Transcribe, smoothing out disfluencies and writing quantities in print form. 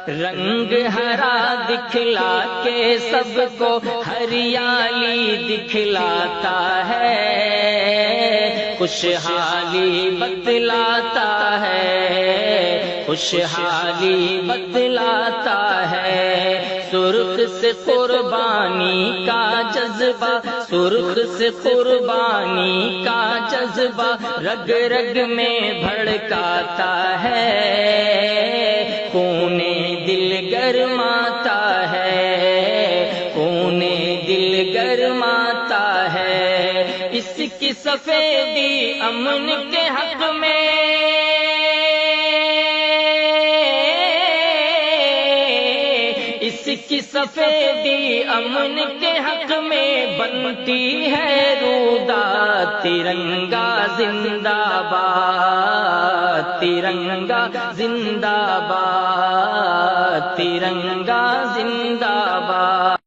رنگ ہرا دکھلا کے سب کو ہریالی دکھلاتا ہے، خوشحالی بتلاتا ہے، خوشحالی بتلاتا ہے۔ سرخ سے قربانی کا جذبہ، سرخ سے قربانی کا جذبہ رگ رگ میں بھڑکاتا ہے، خون دل گرماتا ہے، خون دل گرماتا ہے۔ اس کی سفیدی امن کے حق میں، اس کی سفیدی امن کے حق میں بنتی ہے رودا۔ ترنگا زندہ باد، ترنگا زندہ باد، ترنگا زندہ باد۔